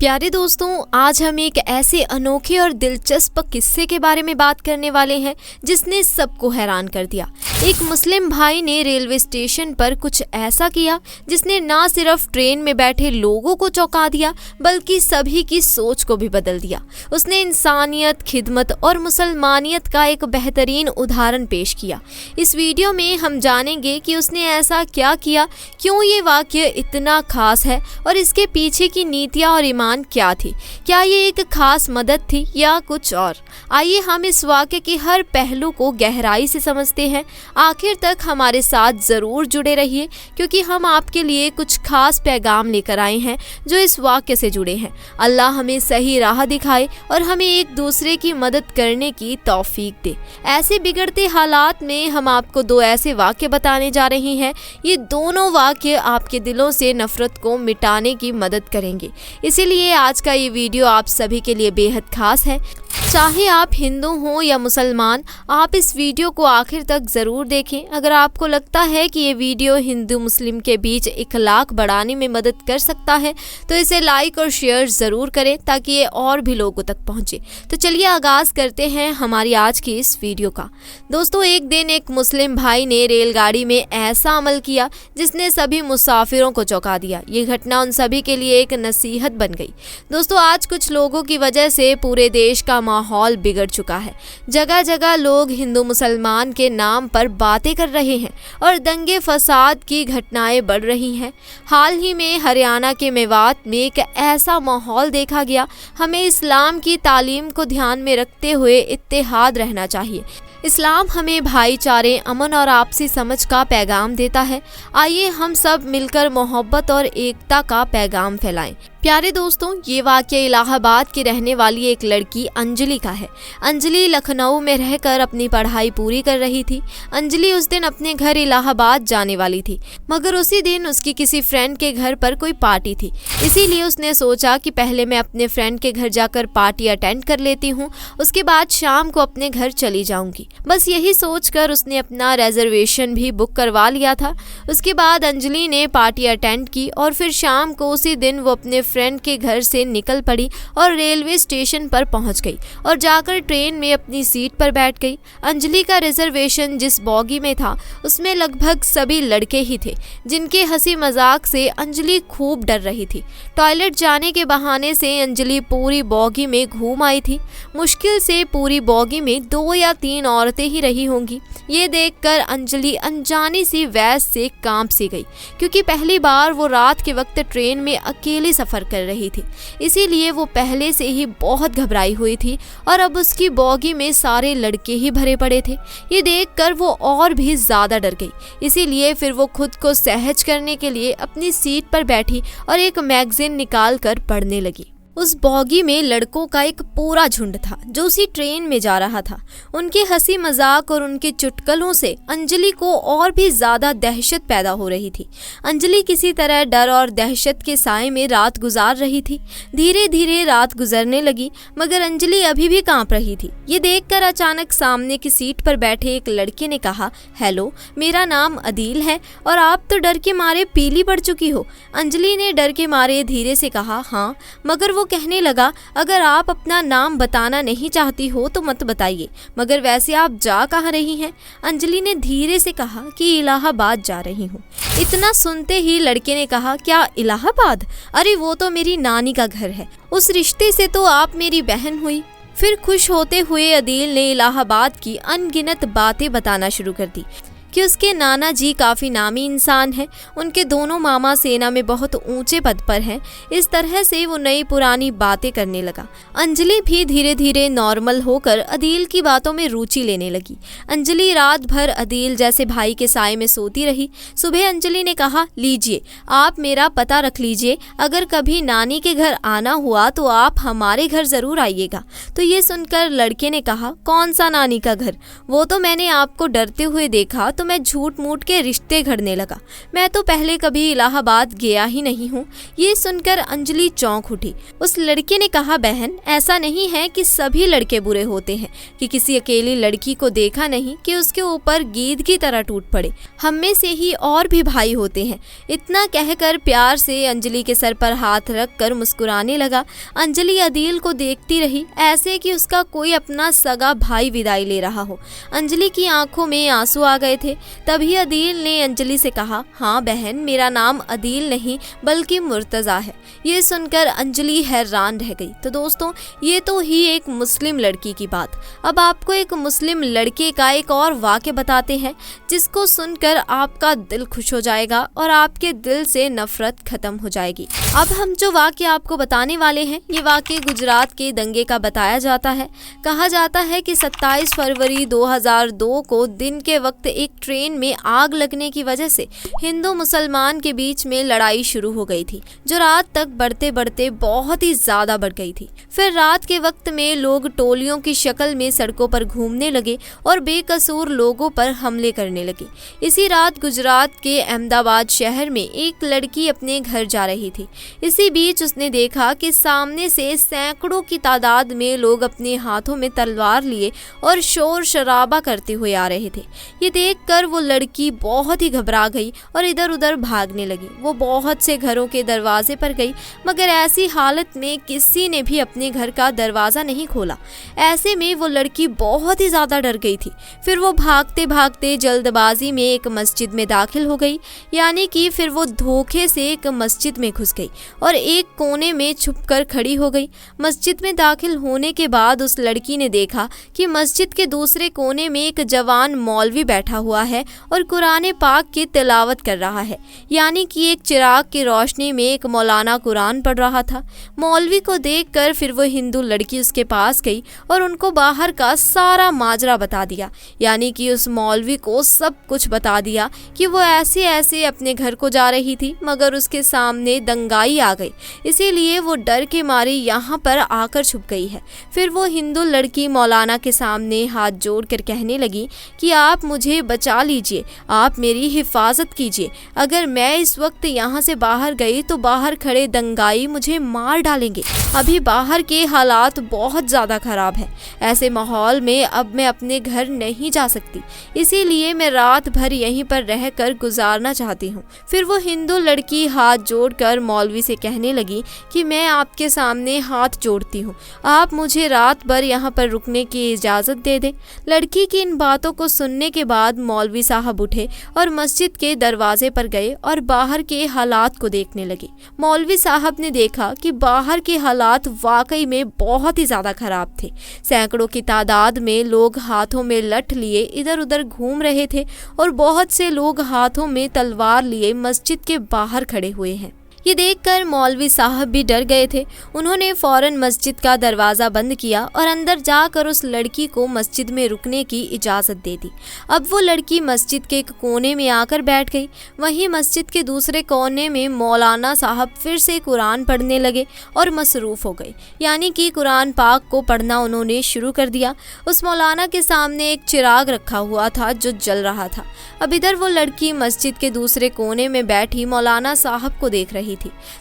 प्यारे दोस्तों, आज हम एक ऐसे अनोखे और दिलचस्प किस्से के बारे में बात करने वाले हैं जिसने सबको हैरान कर दिया। एक मुस्लिम भाई ने रेलवे स्टेशन पर कुछ ऐसा किया जिसने ना सिर्फ ट्रेन में बैठे लोगों को चौंका दिया बल्कि सभी की सोच को भी बदल दिया। उसने इंसानियत, खिदमत और मुसलमानियत का एक बेहतरीन उदाहरण पेश किया। इस वीडियो में हम जानेंगे कि उसने ऐसा क्या किया, क्यों ये वाक़या इतना खास है और इसके पीछे की नीतियाँ और ईमान क्या थी। क्या ये एक खास मदद थी या कुछ और? आइए हम इस वाक़ये के हर पहलू को गहराई से समझते हैं। आखिर तक हमारे साथ ज़रूर जुड़े रहिए क्योंकि हम आपके लिए कुछ खास पैगाम लेकर आए हैं जो इस वाक़ये से जुड़े हैं। अल्लाह हमें सही राह दिखाए और हमें एक दूसरे की मदद करने की तौफीक दे। ऐसे बिगड़ते हालात में हम आपको दो ऐसे वाक़ये बताने जा रहे हैं। ये दोनों वाक़ये आपके दिलों से नफ़रत को मिटाने की मदद करेंगे। इसीलिए आज का ये वीडियो आप सभी के लिए बेहद खास है। चाहे आप हिंदू हों या मुसलमान, आप इस वीडियो को आखिर तक ज़रूर देखें। अगर आपको लगता है कि ये वीडियो हिंदू मुस्लिम के बीच इखलाक बढ़ाने में मदद कर सकता है तो इसे लाइक और शेयर ज़रूर करें ताकि ये और भी लोगों तक पहुँचे। तो चलिए आगाज़ करते हैं हमारी आज की इस वीडियो का। दोस्तों, एक दिन एक मुस्लिम भाई ने रेलगाड़ी में ऐसा अमल किया जिसने सभी मुसाफिरों को चौंका दिया। ये घटना उन सभी के लिए एक नसीहत बन गई। दोस्तों, आज कुछ लोगों की वजह से पूरे देश का माहौल बिगड़ चुका है। जगह जगह लोग हिंदू मुसलमान के नाम पर बातें कर रहे हैं और दंगे फसाद की घटनाएं बढ़ रही हैं। हाल ही में हरियाणा के मेवात में एक ऐसा माहौल देखा गया। हमें इस्लाम की तालीम को ध्यान में रखते हुए इत्तेहाद रहना चाहिए। इस्लाम हमें भाईचारे, अमन और आपसी समझ का पैगाम देता है। आइए हम सब मिलकर मोहब्बत और एकता का पैगाम फैलाएं। प्यारे दोस्तों, ये वाक़या इलाहाबाद की रहने वाली एक लड़की अंजलि का है। अंजलि लखनऊ में रहकर अपनी पढ़ाई पूरी कर रही थी। अंजलि उस दिन अपने घर इलाहाबाद जाने वाली थी, मगर उसी दिन उसकी किसी फ्रेंड के घर पर कोई पार्टी थी। इसीलिए उसने सोचा कि पहले मैं अपने फ्रेंड के घर जाकर पार्टी अटेंड कर लेती हूँ, उसके बाद शाम को अपने घर चली जाऊँगी। बस यही सोचकर उसने अपना रिजर्वेशन भी बुक करवा लिया था। उसके बाद अंजलि ने पार्टी अटेंड की और फिर शाम को उसी दिन वो अपने फ्रेंड के घर से निकल पड़ी और रेलवे स्टेशन पर पहुंच गई और जाकर ट्रेन में अपनी सीट पर बैठ गई। अंजलि का रिजर्वेशन जिस बॉगी में था उसमें लगभग सभी लड़के ही थे जिनके हंसी मजाक से अंजलि खूब डर रही थी। टॉयलेट जाने के बहाने से अंजलि पूरी बॉगी में घूम आई थी। मुश्किल से पूरी बॉगी में 2 या 3 औरतें ही रही होंगी। ये देखकर अंजलि अनजानी सी वैस से कांप सी गई क्योंकि पहली बार वो रात के वक्त ट्रेन में अकेले सफ़र कर रही थी। इसीलिए वो पहले से ही बहुत घबराई हुई थी और अब उसकी बॉगी में सारे लड़के ही भरे पड़े थे। ये देखकर वो और भी ज़्यादा डर गई। इसीलिए फिर वो खुद को सहज करने के लिए अपनी सीट पर बैठी और एक मैगज़ीन निकाल कर पढ़ने लगी। उस बॉगी में लड़कों का एक पूरा झुंड था जो उसी ट्रेन में जा रहा था। उनके हंसी मजाक और उनके चुटकुलों से अंजलि को और भी ज़्यादा दहशत पैदा हो रही थी। अंजलि किसी तरह डर और दहशत के साए में रात गुजार रही थी। धीरे धीरे रात गुजरने लगी मगर अंजलि अभी भी कांप रही थी। ये देखकर अचानक सामने की सीट पर बैठे एक लड़के ने कहा, हेलो, मेरा नाम अदील है और आप तो डर के मारे पीली पड़ चुकी हो। अंजलि ने डर के मारे धीरे से कहा, हाँ, मगर वो कहने लगा, अगर आप अपना नाम बताना नहीं चाहती हो तो मत बताइए, मगर वैसे आप जा कहाँ रही हैं? अंजलि ने धीरे से कहा कि इलाहाबाद जा रही हूँ। इतना सुनते ही लड़के ने कहा, क्या इलाहाबाद? अरे वो तो मेरी नानी का घर है, उस रिश्ते से तो आप मेरी बहन हुई। फिर खुश होते हुए अदील ने इलाहाबाद की अनगिनत बातें बताना शुरू कर दी कि उसके नाना जी काफ़ी नामी इंसान हैं, उनके दोनों मामा सेना में बहुत ऊंचे पद पर हैं। इस तरह से वो नई पुरानी बातें करने लगा। अंजलि भी धीरे धीरे नॉर्मल होकर अदील की बातों में रुचि लेने लगी। अंजलि रात भर अदील जैसे भाई के साए में सोती रही। सुबह अंजलि ने कहा, लीजिए, आप मेरा पता रख लीजिए, अगर कभी नानी के घर आना हुआ तो आप हमारे घर ज़रूर आइएगा। तो ये सुनकर लड़के ने कहा, कौन सा नानी का घर? वो तो मैंने आपको डरते हुए देखा तो मैं झूठ मूठ के रिश्ते घड़ने लगा। मैं तो पहले कभी इलाहाबाद गया ही नहीं हूँ। ये सुनकर अंजलि चौंक उठी। उस लड़के ने कहा, बहन ऐसा नहीं है कि सभी लड़के बुरे होते हैं, कि किसी अकेली लड़की को देखा नहीं कि उसके ऊपर गीद की तरह टूट पड़े। हम में से ही और भी भाई होते हैं। इतना कहकर प्यार से अंजलि के सर पर हाथ रख कर मुस्कुराने लगा। अंजलि अदील को देखती रही, ऐसे कि उसका कोई अपना सगा भाई विदाई ले रहा हो। अंजलि की आंखों में आंसू आ गए थे। तभी अदील ने अंजलि से कहा, हाँ बहन, मेरा नाम अदील नहीं बल्कि मुर्तज़ा है। ये सुनकर अंजलि हैरान रह गई। तो दोस्तों, ये तो ही एक मुस्लिम लड़की की बात। अब आपको एक मुस्लिम लड़के का एक और वाक़या बताते हैं, जिसको सुनकर आपका दिल खुश हो जाएगा और आपके दिल से नफरत खत्म हो जाएगी। अब हम जो वाक़या आपको बताने वाले हैं, ये वाक़या गुजरात के दंगे का बताया जाता है। कहा जाता है कि 27 फरवरी 2002 को दिन के वक्त एक ट्रेन में आग लगने की वजह से हिंदू मुसलमान के बीच में लड़ाई शुरू हो गई थी, जो रात तक बढ़ते बढ़ते बहुत ही ज़्यादा बढ़ गई थी। फिर रात के वक्त में लोग टोलियों की शक्ल में सड़कों पर घूमने लगे और बेकसूर लोगों पर हमले करने लगे। इसी रात गुजरात के अहमदाबाद शहर में एक लड़की अपने घर जा रही थी। इसी बीच उसने देखा कि सामने से सैकड़ों की तादाद में लोग अपने हाथों में तलवार लिए और शोर शराबा करते हुए आ रहे थे। ये देखकर वो लड़की बहुत ही घबरा गई और इधर उधर भागने लगी। वो बहुत से घरों के दरवाजे पर गई, मगर ऐसी हालत में किसी ने भी अपने घर का दरवाज़ा नहीं खोला। ऐसे में वो लड़की बहुत ही ज़्यादा डर गई थी। फिर वो भागते भागते जल्दबाजी में एक मस्जिद में दाखिल हो गई, यानी कि फिर वो धोखे से एक मस्जिद में घुस गई और एक कोने में छुपकर खड़ी हो गई। मस्जिद में दाखिल होने के बाद उस लड़की ने देखा कि मस्जिद के दूसरे कोने में एक जवान मौलवी बैठा हुआ है और कुरान पाक की तिलावत कर रहा है, यानी कि एक चिराग की रोशनी में एक मौलाना कुरान पढ़ रहा था। मौलवी को देखकर फिर वो हिंदू लड़की उसके पास गई और उनको बाहर का सारा माजरा बता दिया, यानी कि उस मौलवी को सब कुछ बता दिया कि वो ऐसे ऐसे अपने घर को जा रही थी, मगर उसके सामने दंगाई आ गई, इसीलिए वो डर के मारे यहाँ पर आकर छुप गई है। फिर वो हिंदू लड़की मौलाना के सामने हाथ जोड़कर कहने लगी कि आप मुझे बचा लीजिए, आप मेरी हिफाजत कीजिए। अगर मैं इस वक्त यहाँ से बाहर गई तो बाहर खड़े दंगाई मुझे मार डालेंगे। अभी बाहर के हालात बहुत ज़्यादा ख़राब है। ऐसे माहौल में अब मैं अपने घर नहीं जा सकती, इसीलिए मैं रात भर यहीं पर रहकर गुजारना चाहती हूँ। फिर वो हिंदू लड़की हाथ जोड़कर मौलवी से कहने लगी कि मैं आपके सामने हाथ जोड़ती हूँ, आप मुझे रात भर यहाँ पर रुकने की इजाज़त दे दें। लड़की की इन बातों को सुनने के बाद मौलवी साहब उठे और मस्जिद के दरवाजे पर गए और बाहर के हालात को देखने लगे। मौलवी साहब ने देखा कि बाहर के हालात वाकई में बहुत ही ज़्यादा ख़राब थे। सैकड़ों की तादाद में लोग हाथों में लठ लिए इधर उधर घूम रहे थे और बहुत से लोग हाथों में तलवार लिए मस्जिद के बाहर खड़े हुए हैं। ये देखकर मौलवी साहब भी डर गए थे। उन्होंने फ़ौरन मस्जिद का दरवाज़ा बंद किया और अंदर जाकर उस लड़की को मस्जिद में रुकने की इजाज़त दे दी। अब वो लड़की मस्जिद के एक कोने में आकर बैठ गई। वहीं मस्जिद के दूसरे कोने में मौलाना साहब फिर से कुरान पढ़ने लगे और मसरूफ़ हो गए, यानी कि कुरान पाक को पढ़ना उन्होंने शुरू कर दिया। उस मौलाना के सामने एक चिराग रखा हुआ था जो जल रहा था। अब इधर वो लड़की मस्जिद के दूसरे कोने में बैठी मौलाना साहब को देख रही थी।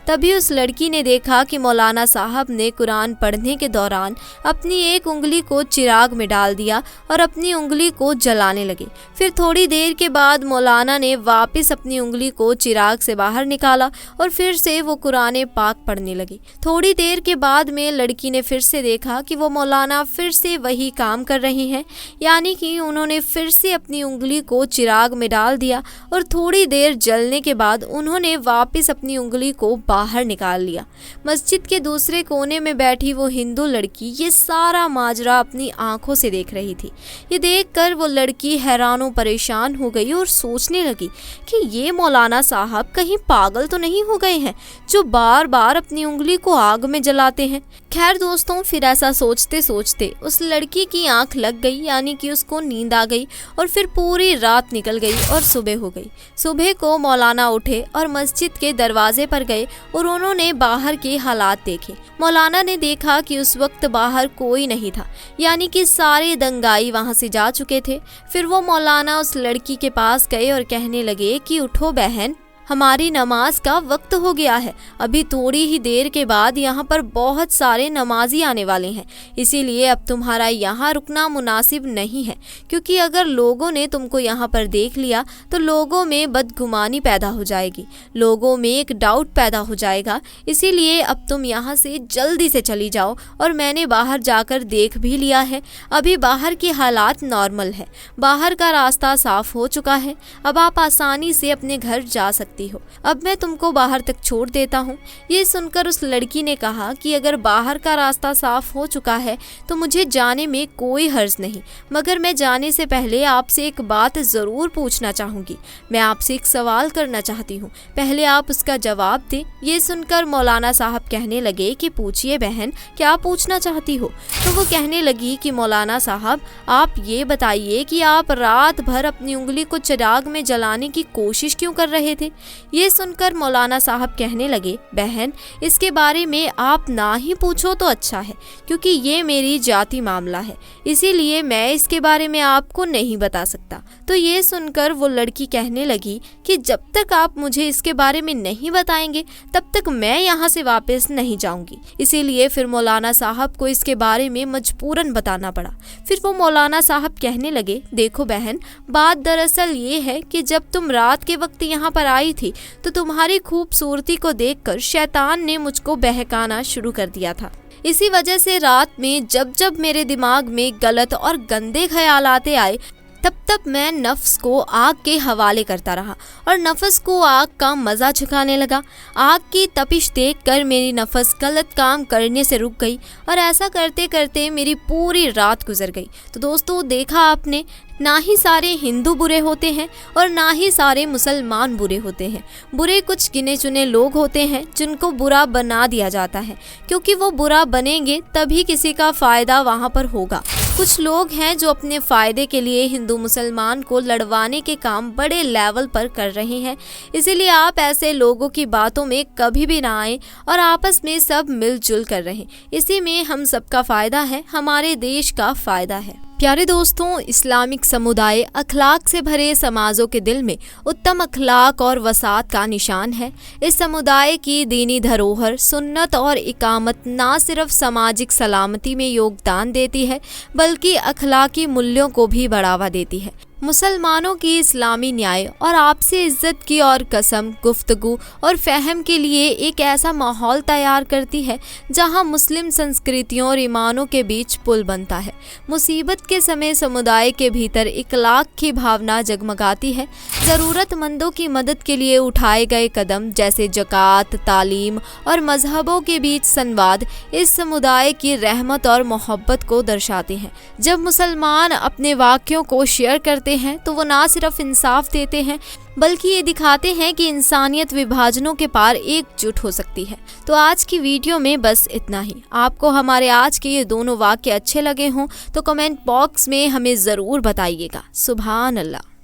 तभी उस लड़की ने देखा कि मौलाना साहब ने कुरान पढ़ने के दौरान अपनी एक उंगली को चिराग में डाल दिया और अपनी उंगली को जलाने लगे। फिर थोड़ी देर के बाद मौलाना ने वापस अपनी उंगली को चिराग से बाहर निकाला और फिर से वो कुरान पाक पढ़ने लगे। थोड़ी देर के बाद में लड़की ने फिर से देखा कि वो मौलाना फिर से वही काम कर रही हैं, यानी कि उन्होंने फिर से अपनी उंगली को चिराग में डाल दिया और थोड़ी देर जलने के बाद उन्होंने वापस अपनी उंगली को बाहर निकाल लिया। मस्जिद के दूसरे कोने में बैठी वो हिंदू लड़की ये सारा माजरा अपनी आंखों से देख रही थी। ये देखकर वो लड़की हैरान परेशान हो गई और सोचने लगी कि ये मौलाना साहब कहीं पागल तो नहीं हो गए हैं जो बार बार अपनी उंगली को आग में जलाते हैं। खैर दोस्तों, फिर ऐसा सोचते सोचते उस लड़की की आंख लग गई, यानी कि उसको नींद आ गई और फिर पूरी रात निकल गई और सुबह हो गई। सुबह को मौलाना उठे और मस्जिद के दरवाजे पर पर गए और उन्होंने बाहर के हालात देखे। मौलाना ने देखा कि उस वक्त बाहर कोई नहीं था, यानी कि सारे दंगाई वहां से जा चुके थे। फिर वो मौलाना उस लड़की के पास गए और कहने लगे कि उठो बहन, हमारी नमाज का वक्त हो गया है। अभी थोड़ी ही देर के बाद यहाँ पर बहुत सारे नमाजी आने वाले हैं, इसीलिए अब तुम्हारा यहाँ रुकना मुनासिब नहीं है, क्योंकि अगर लोगों ने तुमको यहाँ पर देख लिया तो लोगों में बदगुमानी पैदा हो जाएगी, लोगों में एक डाउट पैदा हो जाएगा। इसीलिए अब तुम यहाँ से जल्दी से चली जाओ। और मैंने बाहर जाकर देख भी लिया है, अभी बाहर के हालात नॉर्मल है, बाहर का रास्ता साफ हो चुका है, अब आप आसानी से अपने घर जा सकते हो। अब मैं तुमको बाहर तक छोड़ देता हूँ। ये सुनकर उस लड़की ने कहा कि अगर बाहर का रास्ता साफ हो चुका है तो मुझे जाने में कोई हर्ज नहीं, मगर मैं जाने से पहले आपसे एक बात ज़रूर पूछना चाहूँगी। मैं आपसे एक सवाल करना चाहती हूँ, पहले आप उसका जवाब दें। ये सुनकर मौलाना साहब कहने लगे कि पूछिए बहन, क्या पूछना चाहती हो? तो वो कहने लगी कि मौलाना साहब, आप ये बताइए कि आप रात भर अपनी उंगली को चिराग में जलाने की कोशिश क्यों कर रहे थे? ये सुनकर मौलाना साहब कहने लगे, बहन, इसके बारे में आप ना ही पूछो तो अच्छा है, क्योंकि ये मेरी जाती मामला है, इसीलिए मैं इसके बारे में आपको नहीं बता सकता। तो ये सुनकर वो लड़की कहने लगी कि जब तक आप मुझे इसके बारे में नहीं बताएंगे तब तक मैं यहाँ से वापस नहीं जाऊंगी। इसीलिए फिर मौलाना साहब को इसके बारे में मजबूरन बताना पड़ा। फिर वो मौलाना साहब कहने लगे, देखो बहन, बात दरअसल ये है कि जब तुम रात के वक्त यहाँ पर आई थी तो तुम्हारी खूबसूरती को देखकर शैतान ने मुझको बहकाना शुरू कर दिया था। इसी वजह से रात में जब जब मेरे दिमाग में गलत और गंदे ख्याल आते आए तब तब मैं नफ्स को आग के हवाले करता रहा और नफ्स को आग का मज़ा चखाने लगा। आग की तपिश देखकर मेरी नफ्स गलत काम करने से रुक गई और ऐसा करते करते मेरी पूरी रात गुजर गई। तो दोस्तों, देखा आपने, ना ही सारे हिंदू बुरे होते हैं और ना ही सारे मुसलमान बुरे होते हैं। बुरे कुछ गिने चुने लोग होते हैं जिनको बुरा बना दिया जाता है, क्योंकि वो बुरा बनेंगे तभी किसी का फ़ायदा वहाँ पर होगा। कुछ लोग हैं जो अपने फ़ायदे के लिए हिंदू मुसलमान को लड़वाने के काम बड़े लेवल पर कर रहे हैं। इसीलिए आप ऐसे लोगों की बातों में कभी भी ना आए और आपस में सब मिलजुल कर रहें। इसी में हम सबका फ़ायदा है, हमारे देश का फ़ायदा है। प्यारे दोस्तों, इस्लामिक समुदाय अखलाक से भरे समाजों के दिल में उत्तम अखलाक और वसात का निशान है। इस समुदाय की दीनी धरोहर सुन्नत और इकामत ना सिर्फ सामाजिक सलामती में योगदान देती है बल्कि अखलाकी मूल्यों को भी बढ़ावा देती है। मुसलमानों की इस्लामी न्याय और आपसी इज्जत की और कसम, गुफ्तगू और फहम के लिए एक ऐसा माहौल तैयार करती है जहां मुस्लिम संस्कृतियों और ईमानों के बीच पुल बनता है। मुसीबत के समय समुदाय के भीतर इखलाक की भावना जगमगाती है। ज़रूरतमंदों की मदद के लिए उठाए गए कदम जैसे ज़कात, तालीम और मजहबों के बीच संवाद इस समुदाय की रहमत और मोहब्बत को दर्शाते हैं। जब मुसलमान अपने वाक़यों को शेयर करते हैं तो वो ना सिर्फ इंसाफ देते हैं बल्कि ये दिखाते हैं कि इंसानियत विभाजनों के पार एकजुट हो सकती है। तो आज की वीडियो में बस इतना ही। आपको हमारे आज के ये दोनों वाक्य अच्छे लगे हों तो कमेंट बॉक्स में हमें ज़रूर बताइएगा। सुभान अल्लाह।